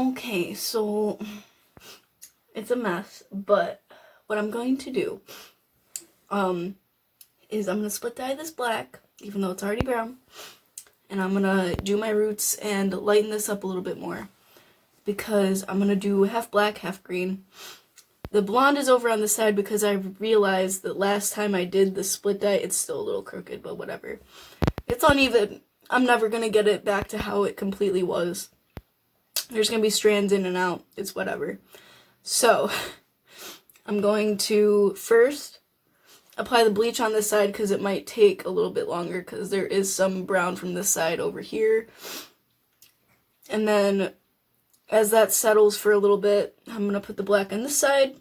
Okay, so it's a mess, but what I'm going to do is I'm gonna split dye this black, even though it's already brown, and I'm gonna do my roots and lighten this up a little bit more because I'm gonna do half black, half green. The blonde is over on the side because I realized that last time I did the split dye, it's still a little crooked, but whatever. It's uneven. I'm never gonna get it back to how it completely was. There's gonna be strands in and out. It's whatever. So, I'm going to first apply the bleach on this side because it might take a little bit longer because there is some brown from this side over here. And then, as that settles for a little bit, I'm going to put the black on this side.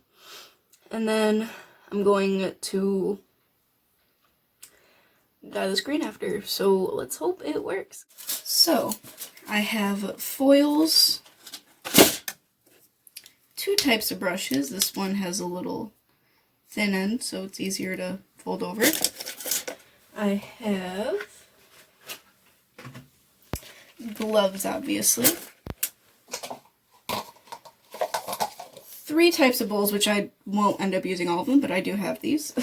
And then I'm going to dye this green after. So, let's hope it works. So, I have foils. 2 types of brushes. This one has a little thin end, so it's easier to fold over. I have gloves, obviously. 3 types of bowls, which I won't end up using all of them, but I do have these.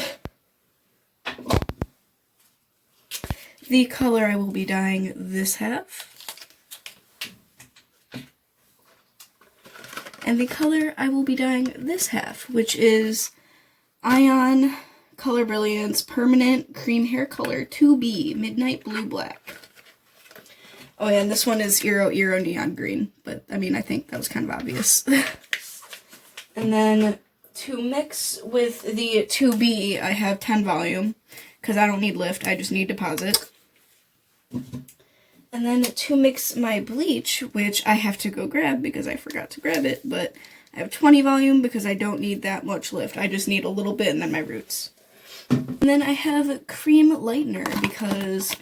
The color I will be dyeing this half. And the color I will be dyeing this half, which is Ion Color Brilliance Permanent Cream Hair Color 2B Midnight Blue Black. Oh yeah, and this one is Iroiro Neon Green, but I mean, I think that was kind of obvious. And then to mix with the 2B, I have 10 volume, because I don't need lift, I just need deposit. And then to mix my bleach, which I have to go grab because I forgot to grab it, but I have 20 volume because I don't need that much lift. I just need a little bit and then my roots. And then I have cream lightener because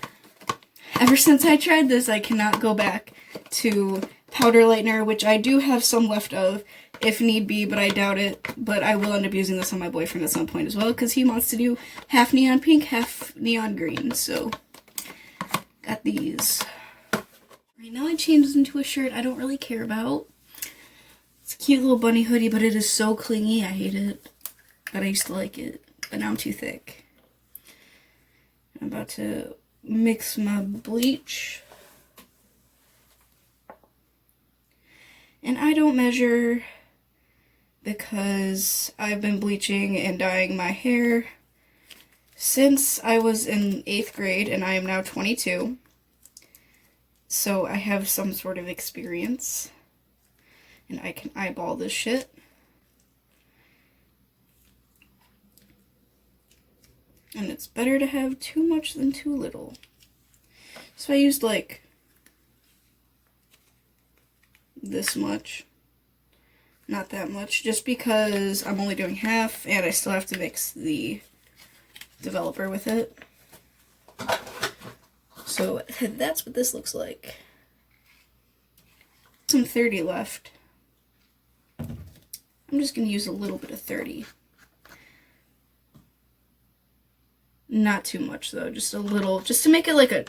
ever since I tried this, I cannot go back to powder lightener, which I do have some left of if need be, but I doubt it. But I will end up using this on my boyfriend at some point as well because he wants to do half neon pink, half neon green. So, got these. Right now I changed this into a shirt I don't really care about. It's a cute little bunny hoodie, but it is so clingy, I hate it. But I used to like it, but now I'm too thick. I'm about to mix my bleach. And I don't measure because I've been bleaching and dyeing my hair since I was in 8th grade, and I am now 22. So I have some sort of experience, and I can eyeball this shit. And it's better to have too much than too little. So I used like this much, not that much, just because I'm only doing half, and I still have to mix the developer with it. So that's what this looks like. Some 30 left. I'm just going to use a little bit of 30. Not too much though, just a little, just to make it like a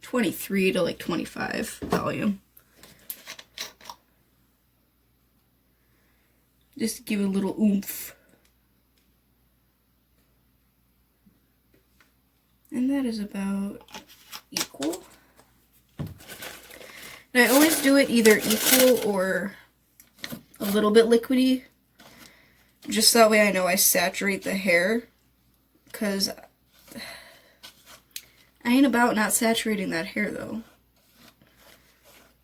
23 to like 25 volume. Just to give it a little oomph. And that is about equal. And I always do it either equal or a little bit liquidy. Just that way I know I saturate the hair. Because I ain't about not saturating that hair though.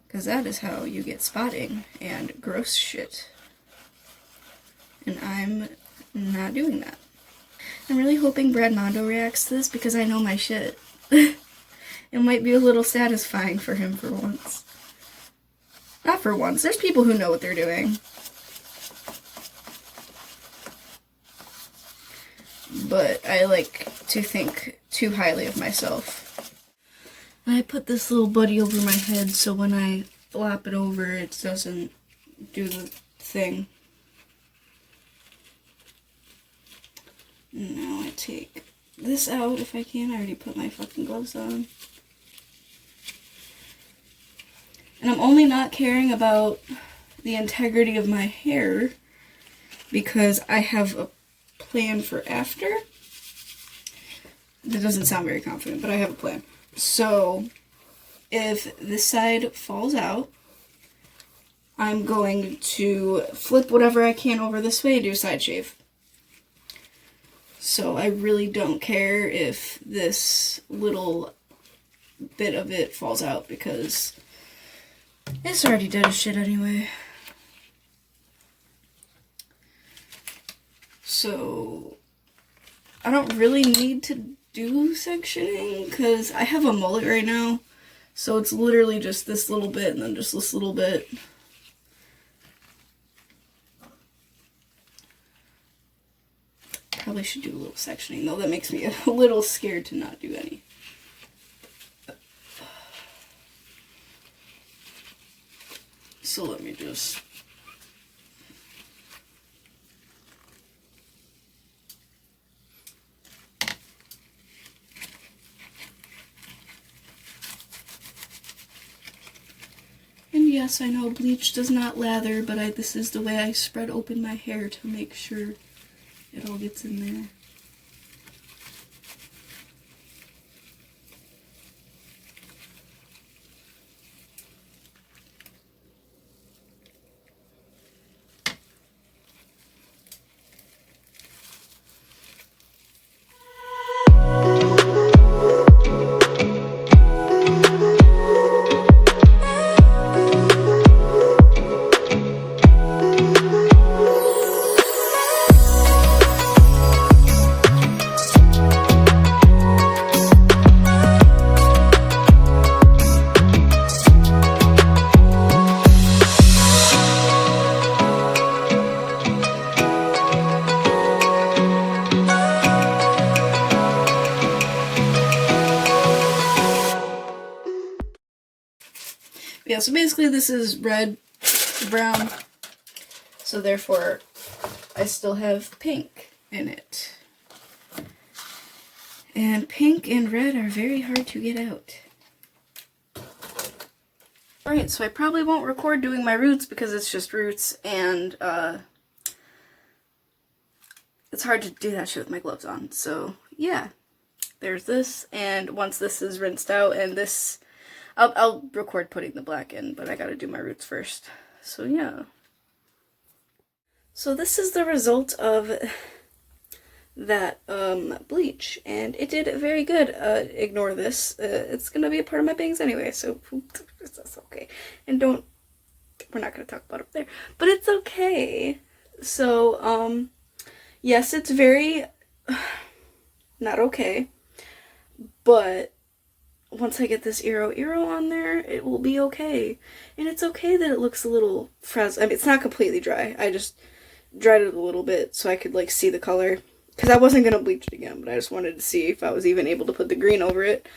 Because that is how you get spotting and gross shit. And I'm not doing that. I'm really hoping Brad Mondo reacts to this because I know my shit. It might be a little satisfying for him for once. Not for once. There's people who know what they're doing. But I like to think too highly of myself. I put this little buddy over my head so when I flop it over it doesn't do the thing. Now I take this out if I can. I already put my fucking gloves on. And I'm only not caring about the integrity of my hair because I have a plan for after. That doesn't sound very confident, but I have a plan. So if this side falls out, I'm going to flip whatever I can over this way and do a side shave. So I really don't care if this little bit of it falls out because it's already dead as shit anyway. So I don't really need to do sectioning because I have a mullet right now. So it's literally just this little bit and then just this little bit. Probably should do a little sectioning though. That makes me a little scared to not do any. So let me just... And yes, I know bleach does not lather, but this is the way I spread open my hair to make sure it all gets in there. Yeah, so basically this is red to brown, so therefore I still have pink in it. And pink and red are very hard to get out. Alright, so I probably won't record doing my roots because it's just roots, and it's hard to do that shit with my gloves on. So yeah, there's this, and once this is rinsed out and this... I'll record putting the black in, but I gotta do my roots first. So yeah. So this is the result of that bleach, and it did very good. Ignore this. It's gonna be a part of my bangs anyway, so that's okay. And we're not gonna talk about it there, but it's okay. So yes, it's very not okay, but once I get this Iroiro on there, it will be okay. And it's okay that it looks a little frazzled. I mean, it's not completely dry. I just dried it a little bit so I could, like, see the color. Because I wasn't going to bleach it again, but I just wanted to see if I was even able to put the green over it.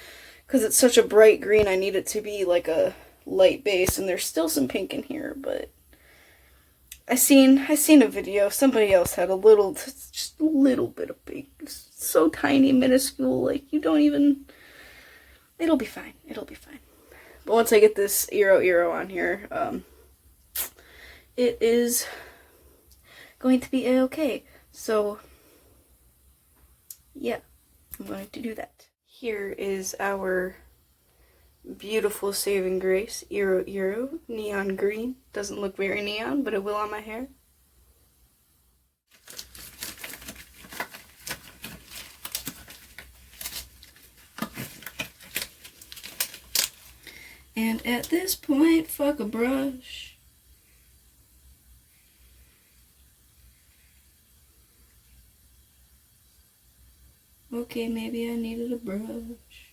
Because it's such a bright green, I need it to be, like, a light base. And there's still some pink in here, but... I seen a video. Somebody else had just a little bit of pink. It's so tiny, minuscule, like, you don't even... It'll be fine. It'll be fine. But once I get this Iroiro on here, it is going to be a-okay. So, yeah, I'm going to do that. Here is our beautiful saving grace Iroiro neon green. Doesn't look very neon, but it will on my hair. And at this point, fuck a brush. Okay, maybe I needed a brush.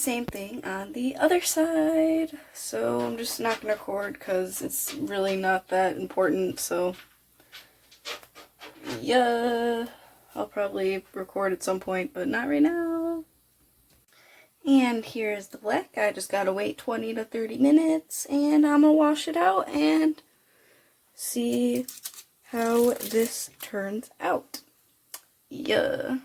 same thing on the other side. So I'm just not going to record because it's really not that important. So yeah, I'll probably record at some point, but not right now. And here's the black. I just gotta wait 20 to 30 minutes and I'm gonna wash it out and see how this turns out. Yeah.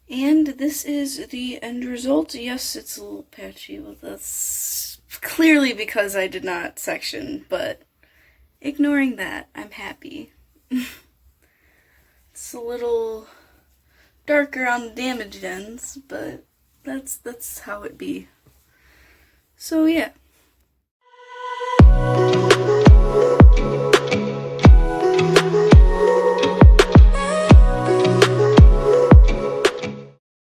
And this is the end result. Yes, it's a little patchy, but that's clearly because I did not section, but ignoring that, I'm happy. It's a little darker on the damaged ends, but that's how it be. So yeah.